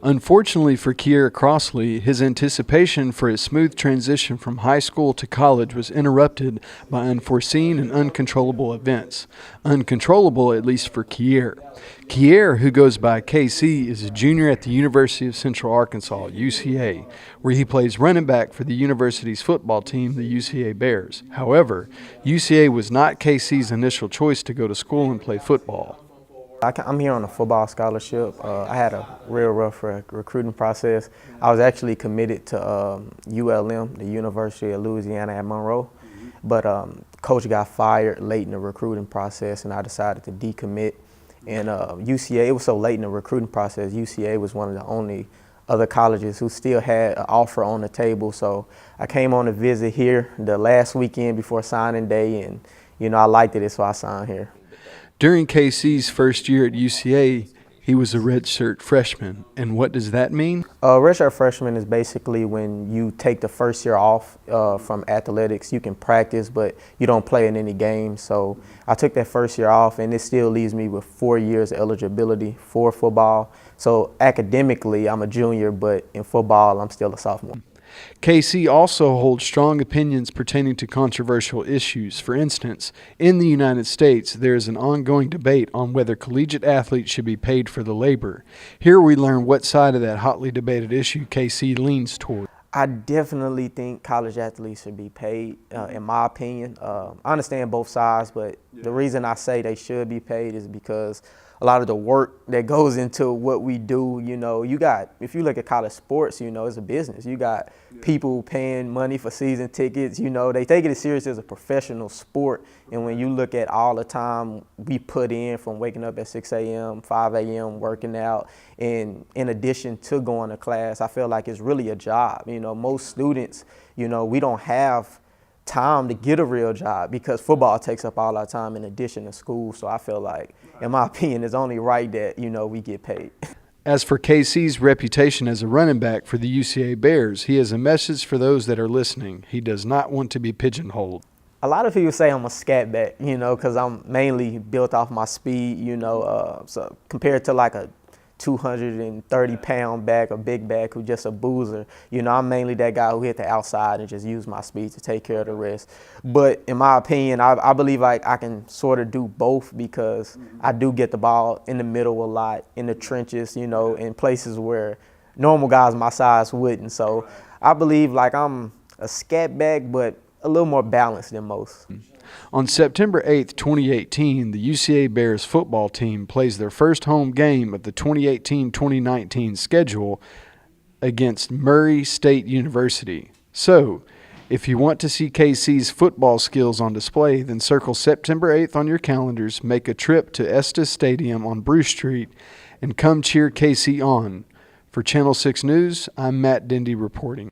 Unfortunately for Kiera Crossley, his anticipation for a smooth transition from high school to college was interrupted by unforeseen and uncontrollable events. Uncontrollable, at least for Kier. Kier, who goes by KC, is a junior at the University of Central Arkansas, UCA, where he plays running back for the university's football team, the UCA Bears. However, UCA was not KC's initial choice to go to school and play football. I'm here on a football scholarship. I had a real rough recruiting process. I was actually committed to ULM, the University of Louisiana at Monroe, but coach got fired late in the recruiting process, and I decided to decommit. And UCA, it was so late in the recruiting process, UCA was one of the only other colleges who still had an offer on the table. So I came on a visit here the last weekend before signing day, and I liked it, so I signed here. During KC's first year at UCA, he was a redshirt freshman. And what does that mean? Redshirt freshman is basically when you take the first year off from athletics. You can practice, but you don't play in any games. So I took that first year off, and it still leaves me with 4 years of eligibility for football. So academically, I'm a junior, but in football, I'm still a sophomore. KC also holds strong opinions pertaining to controversial issues. For instance, in the United States, there is an ongoing debate on whether collegiate athletes should be paid for the labor. Here we learn what side of that hotly debated issue KC leans toward. I definitely think college athletes should be paid, in my opinion. I understand both sides, but the reason I say they should be paid is because a lot of the work that goes into what we do, if you look at college sports, it's a business. You got people paying money for season tickets, they take it as serious as a professional sport. And when you look at all the time we put in from waking up at 6 a.m., 5 a.m., working out, and in addition to going to class, I feel like it's really a job. Most students, we don't have time to get a real job because football takes up all our time in addition to school. So I feel like, in my opinion, it's only right that, we get paid. As for KC's reputation as a running back for the UCA Bears, he has a message for those that are listening. He does not want to be pigeonholed. A lot of people say I'm a scat back, because I'm mainly built off my speed, so compared to like a 230-pound back, a big back who's just a boozer. I'm mainly that guy who hit the outside and just use my speed to take care of the rest. But in my opinion, I believe I can sort of do both because I do get the ball in the middle a lot, in the trenches, in places where normal guys my size wouldn't. So I believe like I'm a scat back, but a little more balanced than most. On September 8th, 2018, the UCA Bears football team plays their first home game of the 2018-2019 schedule against Murray State University. So, if you want to see KC's football skills on display, then circle September 8th on your calendars, make a trip to Estes Stadium on Bruce Street, and come cheer KC on. For Channel 6 News, I'm Matt Dendy reporting.